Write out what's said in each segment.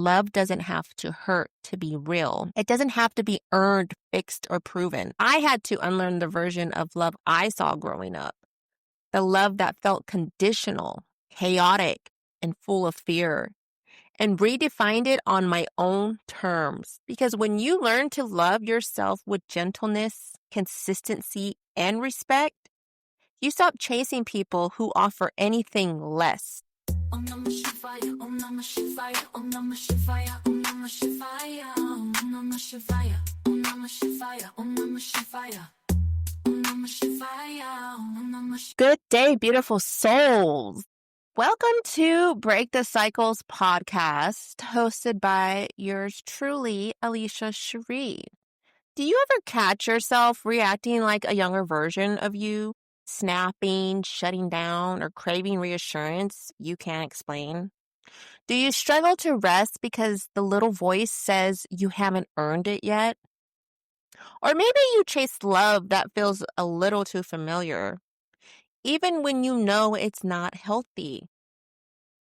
Love doesn't have to hurt to be real. It doesn't have to be earned, fixed, or proven. I had to unlearn the version of love I saw growing up. The love that felt conditional, chaotic, and full of fear, and redefined it on my own terms. Because when you learn to love yourself with gentleness, consistency, and respect, you stop chasing people who offer anything less. Om Namah Shivaya, Om Namah Shivaya, Om Namah Shivaya, Om Namah Shivaya, Om Namah Shivaya, Om Namah Shivaya, Om Namah Shivaya, Om Namah Shivaya, Om Namah Shivaya. Good day, beautiful souls. Welcome to Break the Cycles podcast, hosted by yours truly, Alicia Cherie. Do you ever catch yourself reacting like a younger version of you? Snapping, shutting down, or craving reassurance you can't explain? Do you struggle to rest because the little voice says you haven't earned it yet? Or maybe you chase love that feels a little too familiar, even when you know it's not healthy.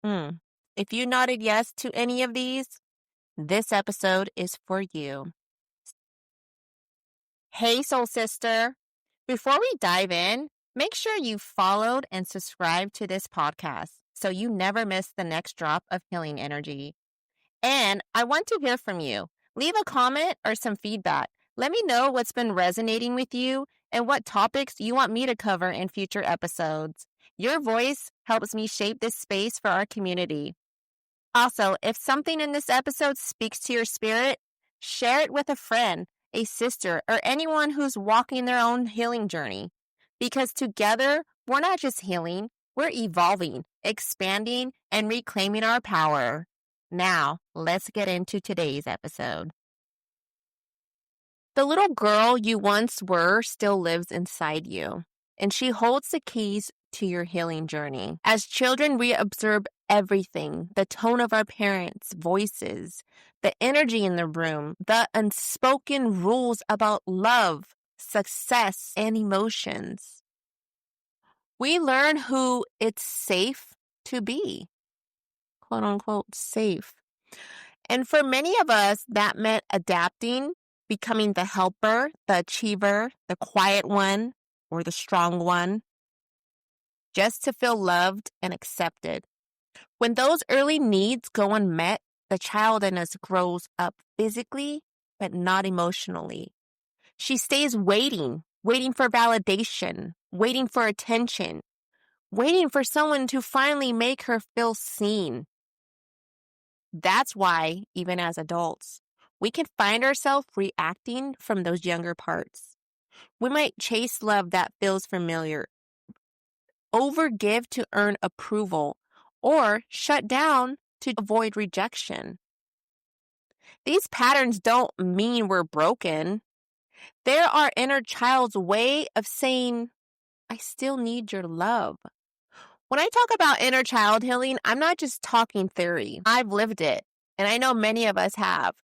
If you nodded yes to any of these, this episode is for you. Hey, soul sister. Before we dive in, make sure you followed and subscribed to this podcast so you never miss the next drop of healing energy. And I want to hear from you. Leave a comment or some feedback. Let me know what's been resonating with you and what topics you want me to cover in future episodes. Your voice helps me shape this space for our community. Also, if something in this episode speaks to your spirit, share it with a friend, a sister, or anyone who's walking their own healing journey. Because together, we're not just healing, we're evolving, expanding, and reclaiming our power. Now, let's get into today's episode. The little girl you once were still lives inside you, and she holds the keys to your healing journey. As children, we observe everything: the tone of our parents' voices, the energy in the room, the unspoken rules about love, success, and emotions. We learn who it's safe to be, quote unquote, safe. And for many of us, that meant adapting, becoming the helper, the achiever, the quiet one, or the strong one, just to feel loved and accepted. When those early needs go unmet, the child in us grows up physically, but not emotionally. She stays waiting for validation, waiting for attention, waiting for someone to finally make her feel seen. That's why, even as adults, we can find ourselves reacting from those younger parts. We might chase love that feels familiar, overgive to earn approval, or shut down to avoid rejection. These patterns don't mean we're broken. They're our inner child's way of saying, I still need your love. When I talk about inner child healing, I'm not just talking theory. I've lived it, and I know many of us have.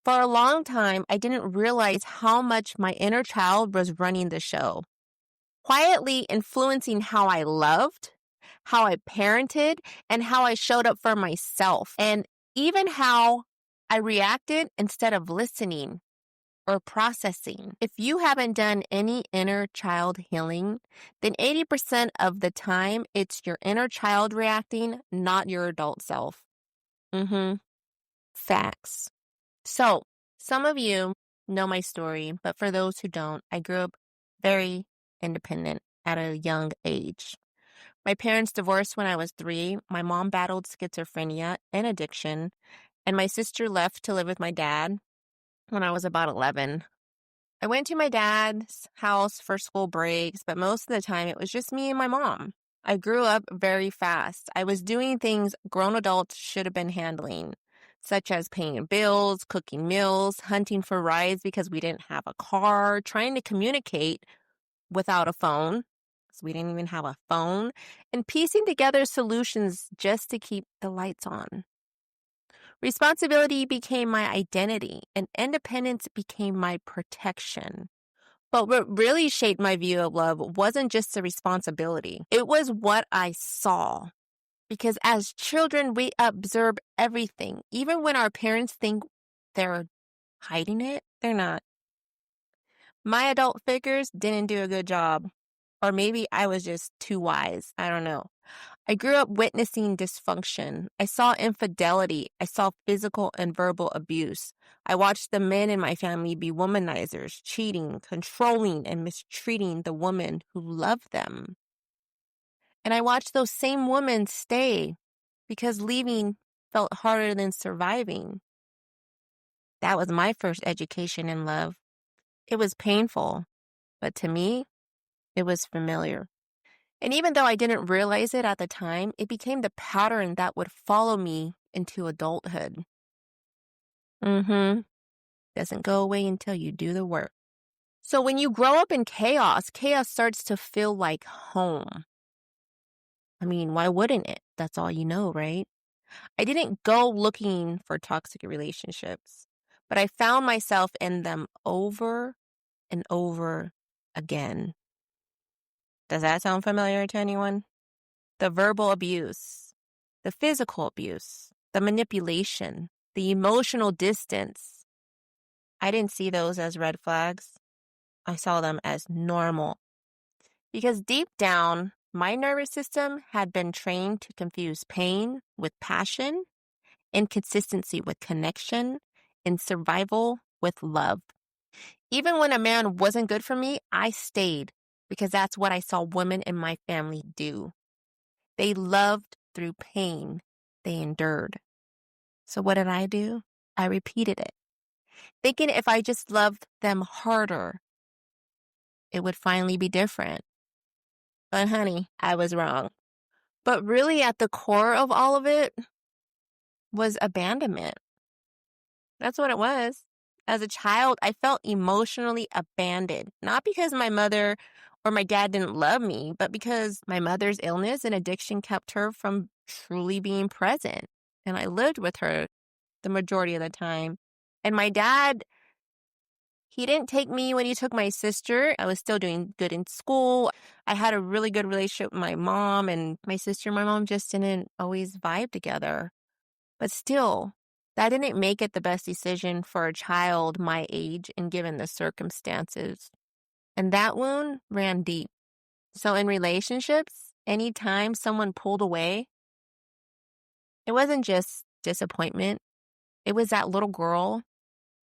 For a long time, I didn't realize how much my inner child was running the show, quietly influencing how I loved, how I parented, and how I showed up for myself, and even how I reacted instead of listening or processing. If you haven't done any inner child healing, then 80% of the time it's your inner child reacting, not your adult self. Facts. So, some of you know my story, but for those who don't, I grew up very independent at a young age. My parents divorced when I was 3. My mom battled schizophrenia and addiction, and my sister left to live with my dad when I was about 11. I went to my dad's house for school breaks, but most of the time it was just me and my mom. I grew up very fast. I was doing things grown adults should have been handling, such as paying bills, cooking meals, hunting for rides because we didn't have a car, trying to communicate without a phone, because we didn't even have a phone, and piecing together solutions just to keep the lights on. Responsibility became my identity, and independence became my protection. But what really shaped my view of love wasn't just the responsibility. It was what I saw. Because as children, we observe everything. Even when our parents think they're hiding it, they're not. My adult figures didn't do a good job. Or maybe I was just too wise. I don't know. I grew up witnessing dysfunction. I saw infidelity. I saw physical and verbal abuse. I watched the men in my family be womanizers, cheating, controlling, and mistreating the woman who loved them. And I watched those same women stay because leaving felt harder than surviving. That was my first education in love. It was painful, but to me, it was familiar. And even though I didn't realize it at the time, it became the pattern that would follow me into adulthood. Doesn't go away until you do the work. So when you grow up in chaos, chaos starts to feel like home. I mean, why wouldn't it? That's all you know, right? I didn't go looking for toxic relationships, but I found myself in them over and over again. Does that sound familiar to anyone? The verbal abuse, the physical abuse, the manipulation, the emotional distance. I didn't see those as red flags. I saw them as normal. Because deep down, my nervous system had been trained to confuse pain with passion, inconsistency with connection, and survival with love. Even when a man wasn't good for me, I stayed because that's what I saw women in my family do. They loved through pain. They endured. So what did I do? I repeated it, thinking if I just loved them harder, it would finally be different. But honey, I was wrong. But really at the core of all of it was abandonment. That's what it was. As a child, I felt emotionally abandoned, not because my mother or my dad didn't love me, but because my mother's illness and addiction kept her from truly being present. And I lived with her the majority of the time. And my dad, he didn't take me when he took my sister. I was still doing good in school. I had a really good relationship with my mom and my sister and my mom just didn't always vibe together. But still, that didn't make it the best decision for a child my age and given the circumstances. And that wound ran deep. So in relationships, anytime someone pulled away, it wasn't just disappointment. It was that little girl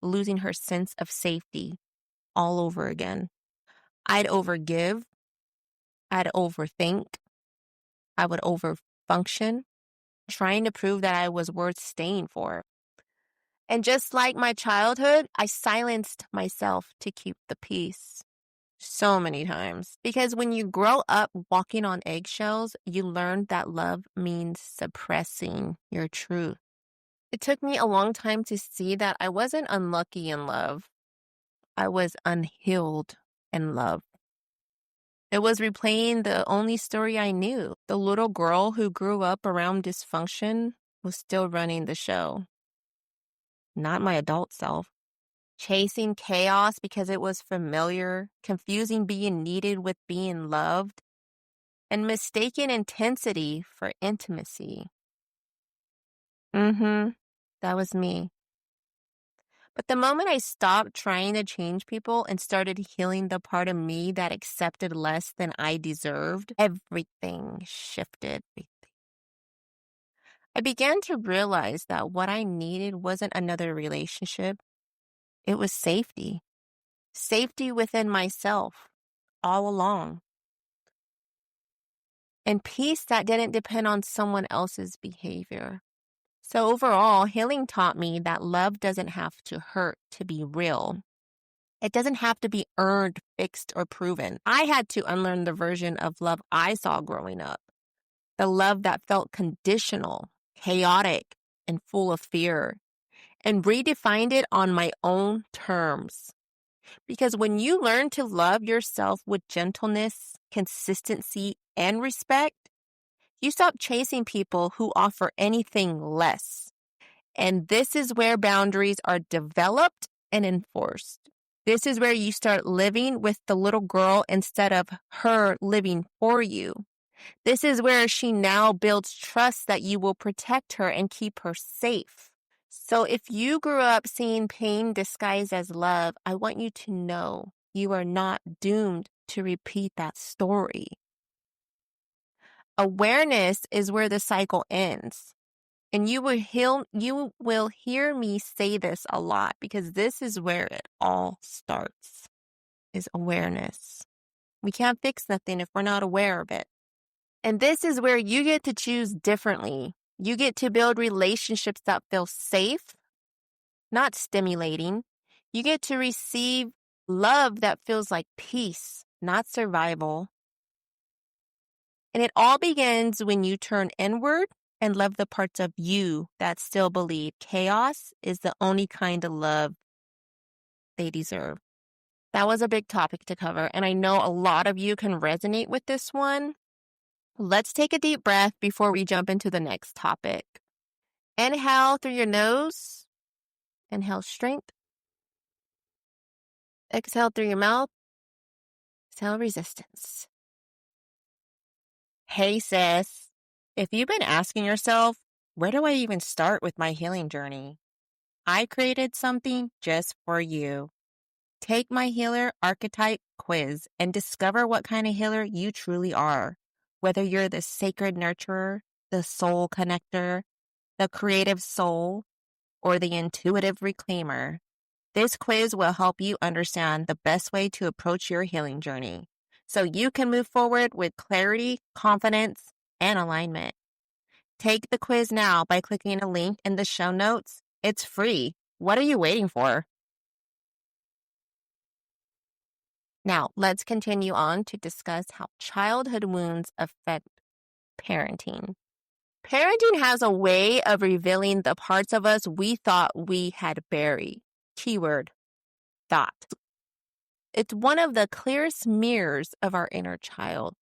losing her sense of safety all over again. I'd overgive. I'd overthink. I would overfunction, trying to prove that I was worth staying for. And just like my childhood, I silenced myself to keep the peace so many times. Because when you grow up walking on eggshells, you learn that love means suppressing your truth. It took me a long time to see that I wasn't unlucky in love. I was unhealed in love. It was replaying the only story I knew. The little girl who grew up around dysfunction was still running the show, not my adult self. Chasing chaos because it was familiar, confusing being needed with being loved, and mistaking intensity for intimacy. That was me. But the moment I stopped trying to change people and started healing the part of me that accepted less than I deserved, everything shifted. I began to realize that what I needed wasn't another relationship. It was safety. Safety within myself all along. And peace that didn't depend on someone else's behavior. So overall, healing taught me that love doesn't have to hurt to be real. It doesn't have to be earned, fixed, or proven. I had to unlearn the version of love I saw growing up. The love that felt conditional, chaotic, and full of fear, and redefined it on my own terms. Because when you learn to love yourself with gentleness, consistency, and respect, you stop chasing people who offer anything less. And this is where boundaries are developed and enforced. This is where you start living with the little girl instead of her living for you. This is where she now builds trust that you will protect her and keep her safe. So if you grew up seeing pain disguised as love, I want you to know you are not doomed to repeat that story. Awareness is where the cycle ends. And you will hear me say this a lot because this is where it all starts, is awareness. We can't fix nothing if we're not aware of it. And this is where you get to choose differently. You get to build relationships that feel safe, not stimulating. You get to receive love that feels like peace, not survival. And it all begins when you turn inward and love the parts of you that still believe chaos is the only kind of love they deserve. That was a big topic to cover, and I know a lot of you can resonate with this one. Let's take a deep breath before we jump into the next topic. Inhale through your nose. Inhale strength. Exhale through your mouth. Exhale resistance. Hey, sis. If you've been asking yourself, where do I even start with my healing journey? I created something just for you. Take my healer archetype quiz and discover what kind of healer you truly are. Whether you're the sacred nurturer, the soul connector, the creative soul, or the intuitive reclaimer, this quiz will help you understand the best way to approach your healing journey so you can move forward with clarity, confidence, and alignment. Take the quiz now by clicking a link in the show notes. It's free. What are you waiting for? Now, let's continue on to discuss how childhood wounds affect parenting. Parenting has a way of revealing the parts of us we thought we had buried. Keyword, thought. It's one of the clearest mirrors of our inner child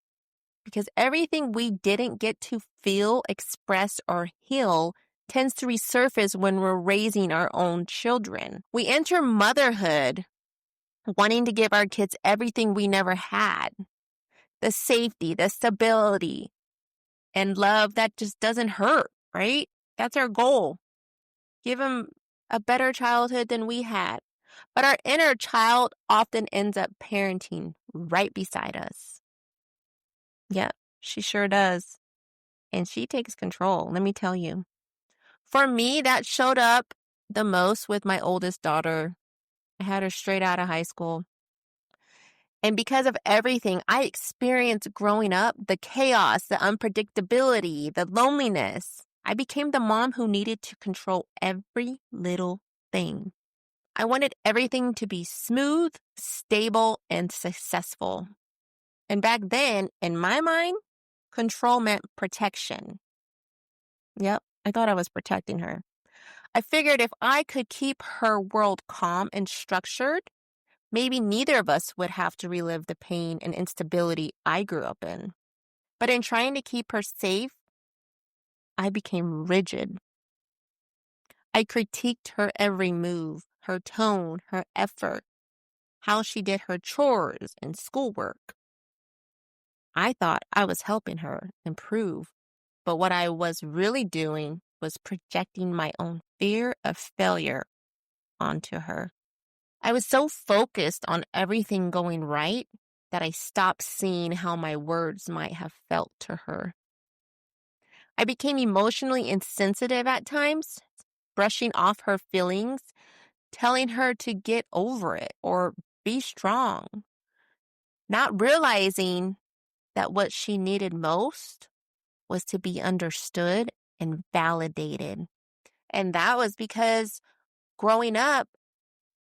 because everything we didn't get to feel, express, or heal tends to resurface when we're raising our own children. We enter motherhood wanting to give our kids everything we never had. The safety, the stability, and love that just doesn't hurt, right? That's our goal. Give them a better childhood than we had. But our inner child often ends up parenting right beside us. Yep, she sure does. And she takes control, let me tell you. For me, that showed up the most with my oldest daughter. I had her straight out of high school. And because of everything I experienced growing up, the chaos, the unpredictability, the loneliness, I became the mom who needed to control every little thing. I wanted everything to be smooth, stable, and successful. And back then, in my mind, control meant protection. Yep, I thought I was protecting her. I figured if I could keep her world calm and structured, maybe neither of us would have to relive the pain and instability I grew up in. But in trying to keep her safe, I became rigid. I critiqued her every move, her tone, her effort, how she did her chores and schoolwork. I thought I was helping her improve, but what I was really doing was projecting my own fear of failure onto her. I was so focused on everything going right that I stopped seeing how my words might have felt to her. I became emotionally insensitive at times, brushing off her feelings, telling her to get over it or be strong, not realizing that what she needed most was to be understood and validated. And that was because growing up,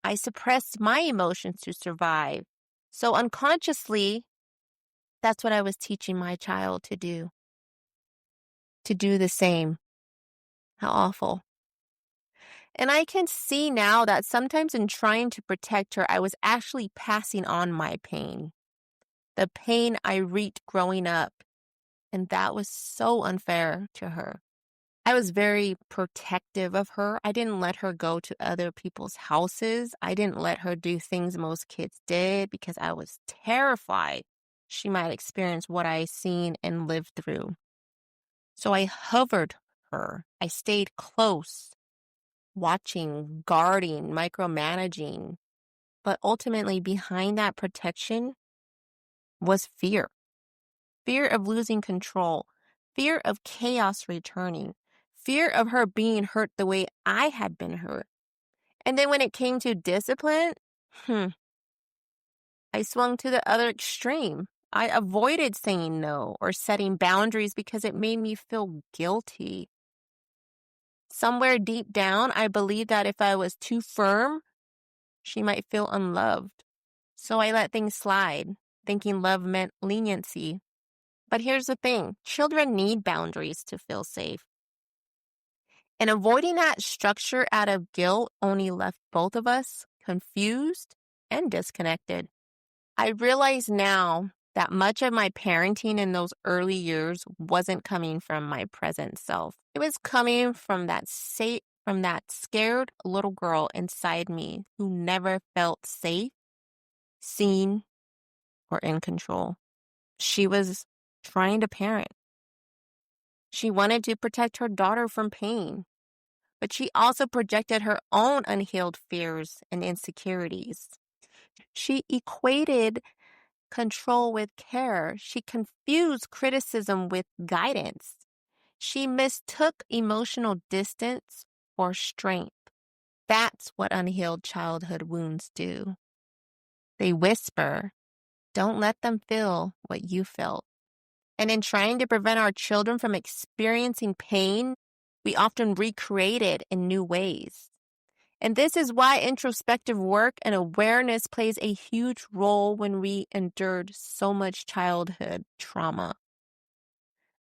I suppressed my emotions to survive. So unconsciously, that's what I was teaching my child to do. To do the same. How awful. And I can see now that sometimes in trying to protect her, I was actually passing on my pain. The pain I reaped growing up. And that was so unfair to her. I was very protective of her. I didn't let her go to other people's houses. I didn't let her do things most kids did because I was terrified she might experience what I seen and lived through. So I hovered her. I stayed close, watching, guarding, micromanaging. But ultimately, behind that protection was fear. Fear of losing control, fear of chaos returning, fear of her being hurt the way I had been hurt. And then when it came to discipline, I swung to the other extreme. I avoided saying no or setting boundaries because it made me feel guilty. Somewhere deep down, I believed that if I was too firm, she might feel unloved. So I let things slide, thinking love meant leniency. But here's the thing, children need boundaries to feel safe. And avoiding that structure out of guilt only left both of us confused and disconnected. I realize now that much of my parenting in those early years wasn't coming from my present self. It was coming from that scared little girl inside me who never felt safe, seen, or in control. She was trying to parent. She wanted to protect her daughter from pain, but she also projected her own unhealed fears and insecurities. She equated control with care. She confused criticism with guidance. She mistook emotional distance for strength. That's what unhealed childhood wounds do. They whisper, don't let them feel what you felt. And in trying to prevent our children from experiencing pain, we often recreate it in new ways. And this is why introspective work and awareness plays a huge role when we endured so much childhood trauma.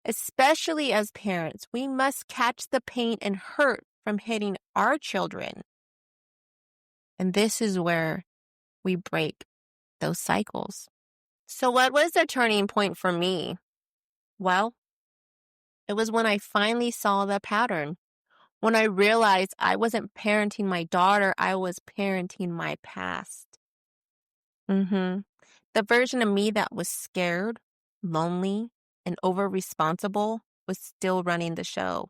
Especially as parents, we must catch the pain and hurt from hitting our children. And this is where we break those cycles. So what was the turning point for me? Well, it was when I finally saw the pattern. When I realized I wasn't parenting my daughter, I was parenting my past. The version of me that was scared, lonely, and over-responsible was still running the show.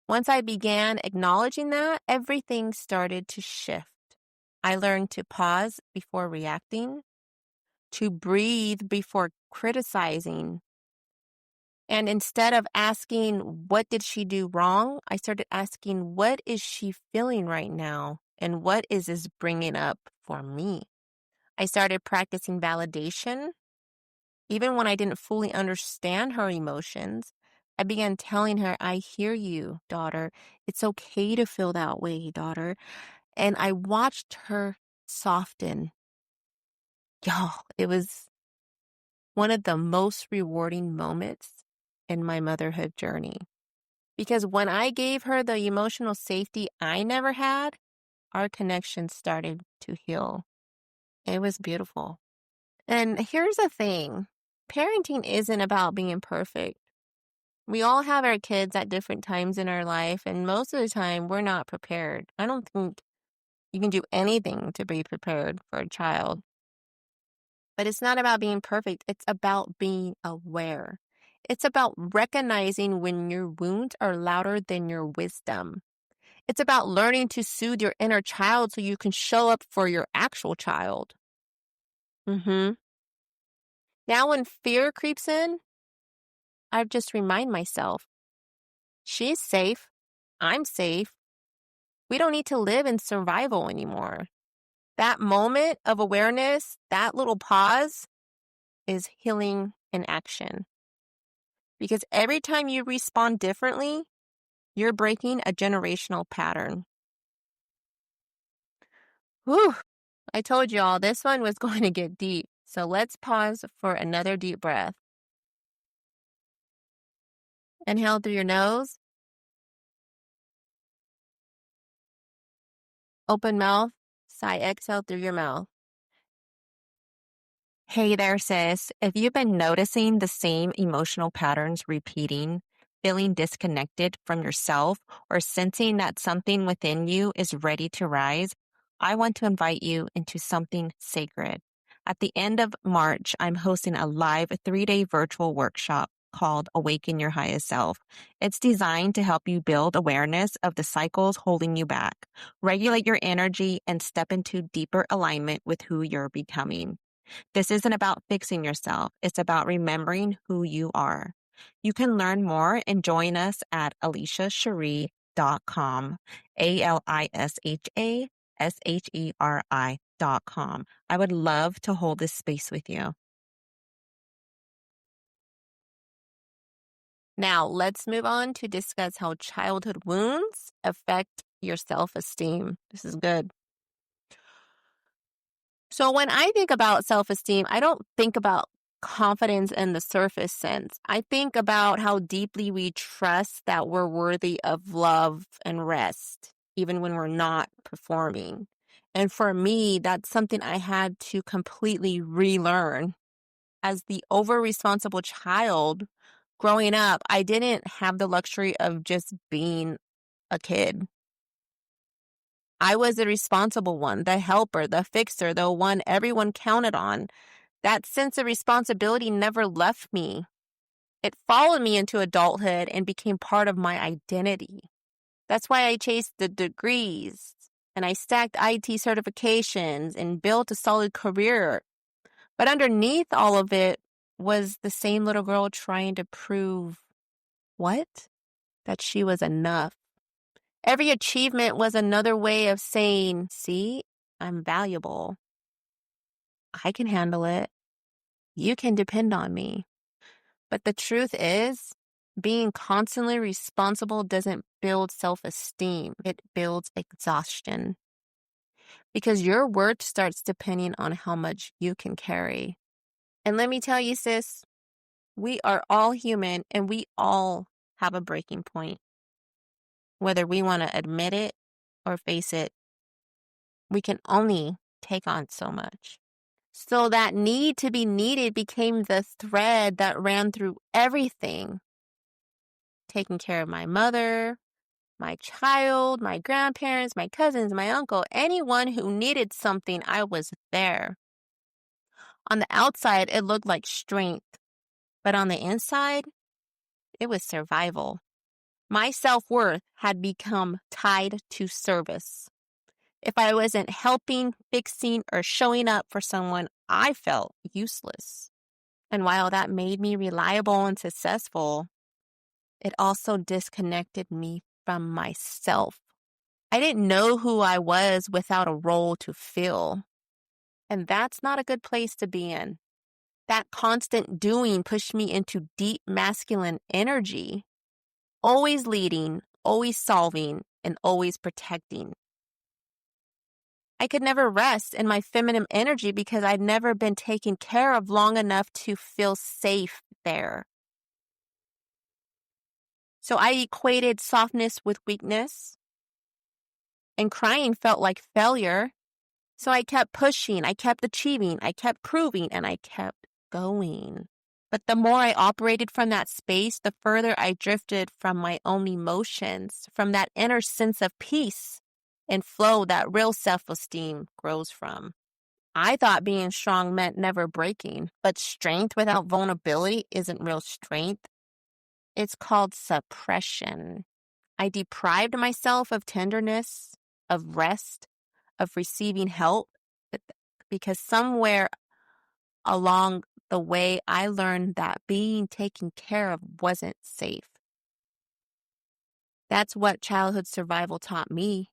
Once I began acknowledging that, everything started to shift. I learned to pause before reacting, to breathe before criticizing. And instead of asking, what did she do wrong? I started asking, what is she feeling right now? And what is this bringing up for me? I started practicing validation. Even when I didn't fully understand her emotions, I began telling her, I hear you, daughter. It's okay to feel that way, daughter. And I watched her soften. Y'all, it was one of the most rewarding moments in my motherhood journey. Because when I gave her the emotional safety I never had, our connection started to heal. It was beautiful. And here's the thing, parenting isn't about being perfect. We all have our kids at different times in our life, and most of the time, we're not prepared. I don't think you can do anything to be prepared for a child. But it's not about being perfect. It's about being aware. It's about recognizing when your wounds are louder than your wisdom. It's about learning to soothe your inner child so you can show up for your actual child. Now when fear creeps in, I just remind myself, she's safe. I'm safe. We don't need to live in survival anymore. That moment of awareness, that little pause, is healing in action. Because every time you respond differently, you're breaking a generational pattern. Whew, I told y'all this one was going to get deep. So let's pause for another deep breath. Inhale through your nose. Open mouth. Sigh, exhale through your mouth. Hey there, sis. If you've been noticing the same emotional patterns repeating, feeling disconnected from yourself, or sensing that something within you is ready to rise, I want to invite you into something sacred. At the end of March, I'm hosting a live 3-day virtual workshop called Awaken Your Highest Self. It's designed to help you build awareness of the cycles holding you back, regulate your energy, and step into deeper alignment with who you're becoming. This isn't about fixing yourself. It's about remembering who you are. You can learn more and join us at aliciasheri.com, ALISHASHERI.com. I would love to hold this space with you. Now, let's move on to discuss how childhood wounds affect your self-esteem. This is good. So when I think about self-esteem, I don't think about confidence in the surface sense. I think about how deeply we trust that we're worthy of love and rest, even when we're not performing. And for me, that's something I had to completely relearn. As the over-responsible child growing up, I didn't have the luxury of just being a kid. I was the responsible one, the helper, the fixer, the one everyone counted on. That sense of responsibility never left me. It followed me into adulthood and became part of my identity. That's why I chased the degrees and I stacked IT certifications and built a solid career. But underneath all of it was the same little girl trying to prove what? That she was enough. Every achievement was another way of saying, see, I'm valuable. I can handle it. You can depend on me. But the truth is, being constantly responsible doesn't build self-esteem. It builds exhaustion. Because your worth starts depending on how much you can carry. And let me tell you, sis, we are all human and we all have a breaking point. Whether we want to admit it or face it, we can only take on so much. So that need to be needed became the thread that ran through everything. Taking care of my mother, my child, my grandparents, my cousins, my uncle, anyone who needed something, I was there. On the outside, it looked like strength, but on the inside, it was survival. My self-worth had become tied to service. If I wasn't helping, fixing, or showing up for someone, I felt useless. And while that made me reliable and successful, it also disconnected me from myself. I didn't know who I was without a role to fill. And that's not a good place to be in. That constant doing pushed me into deep masculine energy, always leading, always solving, and always protecting. I could never rest in my feminine energy because I'd never been taken care of long enough to feel safe there. So I equated softness with weakness, and crying felt like failure. So I kept pushing, I kept achieving, I kept proving, and I kept going. But the more I operated from that space, the further I drifted from my own emotions, from that inner sense of peace and flow that real self-esteem grows from. I thought being strong meant never breaking, but strength without vulnerability isn't real strength. It's called suppression. I deprived myself of tenderness, of rest, of receiving help, because somewhere along the way, I learned that being taken care of wasn't safe. That's what childhood survival taught me.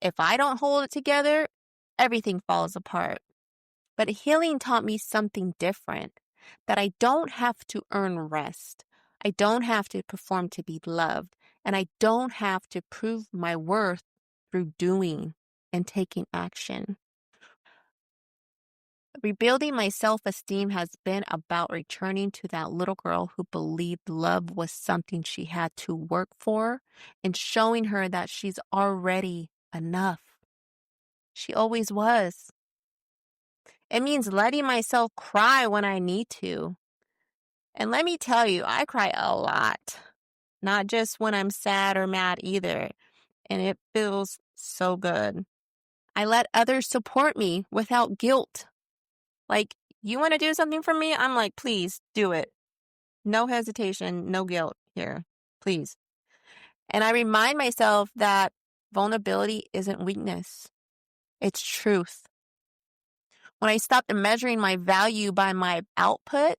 If I don't hold it together, everything falls apart. But healing taught me something different, that I don't have to earn rest. I don't have to perform to be loved, and I don't have to prove my worth through doing and taking action. Rebuilding my self-esteem has been about returning to that little girl who believed love was something she had to work for and showing her that she's already enough. She always was. It means letting myself cry when I need to. And let me tell you, I cry a lot. Not just when I'm sad or mad either. And it feels so good. I let others support me without guilt. Like, you want to do something for me? I'm like, please do it. No hesitation, no guilt here. Please. And I remind myself that vulnerability isn't weakness, it's truth. When I stopped measuring my value by my output,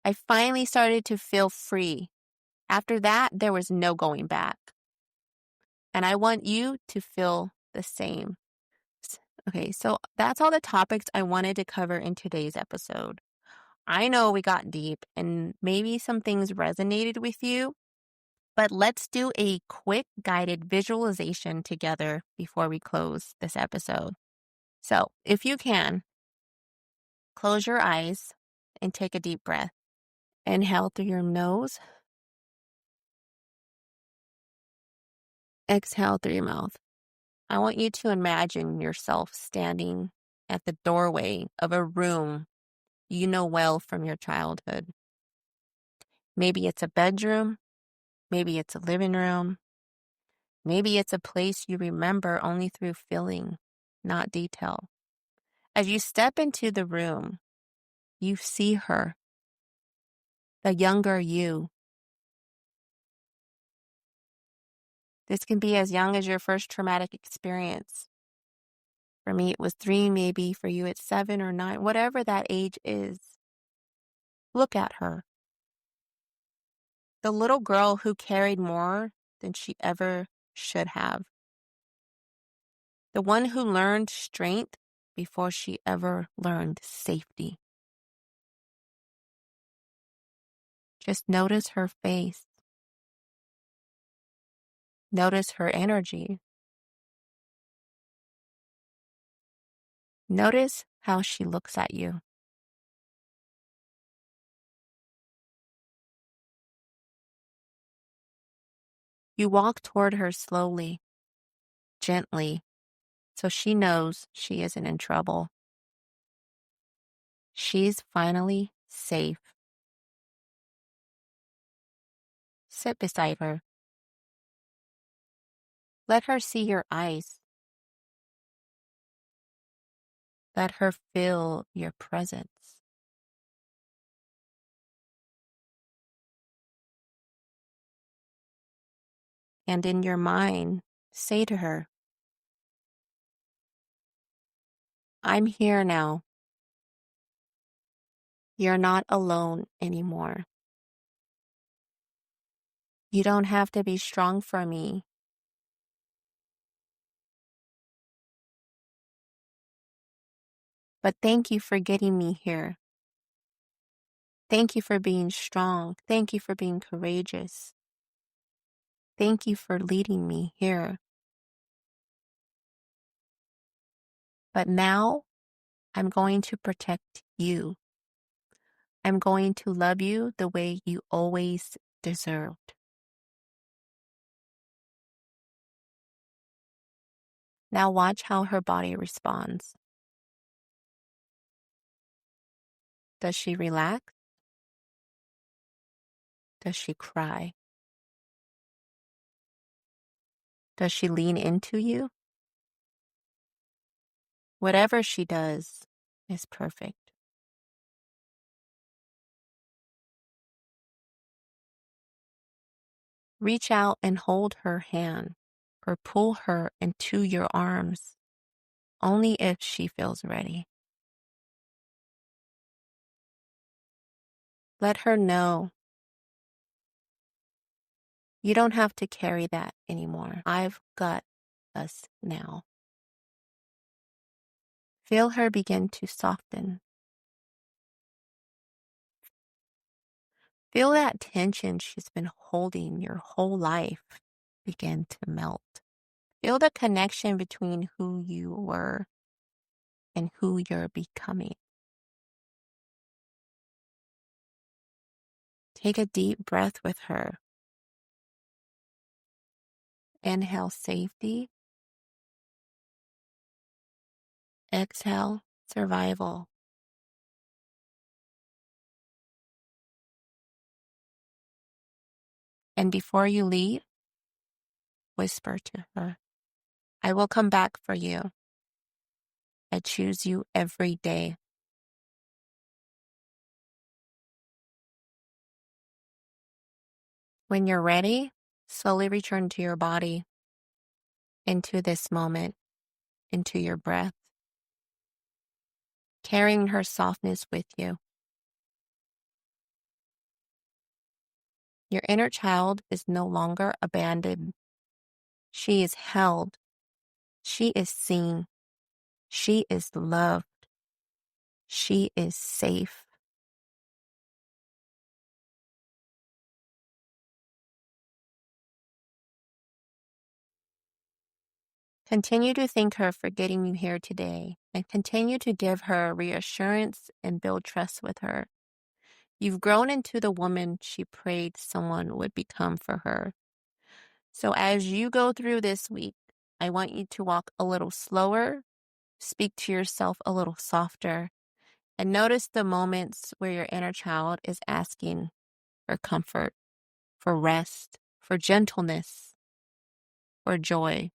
I finally started to feel free. After that, there was no going back. And I want you to feel the same. Okay, so that's all the topics I wanted to cover in today's episode. I know we got deep and maybe some things resonated with you, but let's do a quick guided visualization together before we close this episode. So, if you can, close your eyes and take a deep breath. Inhale through your nose, exhale through your mouth. I want you to imagine yourself standing at the doorway of a room you know well from your childhood. Maybe it's a bedroom, maybe it's a living room, maybe it's a place you remember only through feeling, not detail. As you step into the room, you see her, the younger you. This can be as young as your first traumatic experience. For me, it was 3, maybe for you, it's 7 or 9, whatever that age is. Look at her. The little girl who carried more than she ever should have. The one who learned strength before she ever learned safety. Just notice her face. Notice her energy. Notice how she looks at you. You walk toward her slowly, gently, so she knows she isn't in trouble. She's finally safe. Sit beside her. Let her see your eyes. Let her feel your presence. And in your mind, say to her, I'm here now. You're not alone anymore. You don't have to be strong for me. But thank you for getting me here. Thank you for being strong. Thank you for being courageous. Thank you for leading me here. But now I'm going to protect you. I'm going to love you the way you always deserved. Now watch how her body responds. Does she relax? Does she cry? Does she lean into you? Whatever she does is perfect. Reach out and hold her hand or pull her into your arms, only if she feels ready. Let her know you don't have to carry that anymore. I've got us now. Feel her begin to soften. Feel that tension she's been holding your whole life begin to melt. Feel the connection between who you were and who you're becoming. Take a deep breath with her. Inhale safety. Exhale survival. And before you leave, whisper to her, I will come back for you. I choose you every day. When you're ready, slowly return to your body, into this moment, into your breath, carrying her softness with you. Your inner child is no longer abandoned. She is held. She is seen. She is loved. She is safe. Continue to thank her for getting you here today and continue to give her reassurance and build trust with her. You've grown into the woman she prayed someone would become for her. So as you go through this week, I want you to walk a little slower, speak to yourself a little softer, and notice the moments where your inner child is asking for comfort, for rest, for gentleness, for joy.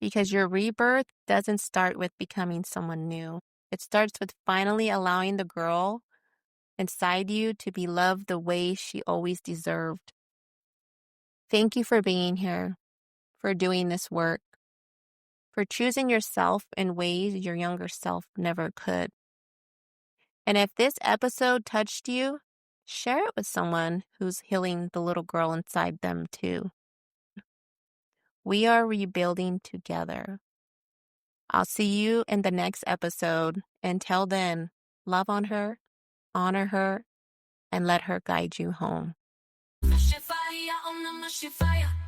Because your rebirth doesn't start with becoming someone new. It starts with finally allowing the girl inside you to be loved the way she always deserved. Thank you for being here, for doing this work, for choosing yourself in ways your younger self never could. And if this episode touched you, share it with someone who's healing the little girl inside them too. We are rebuilding together. I'll see you in the next episode. Until then, love on her, honor her, and let her guide you home. Shivaya, Om Namah Shivaya.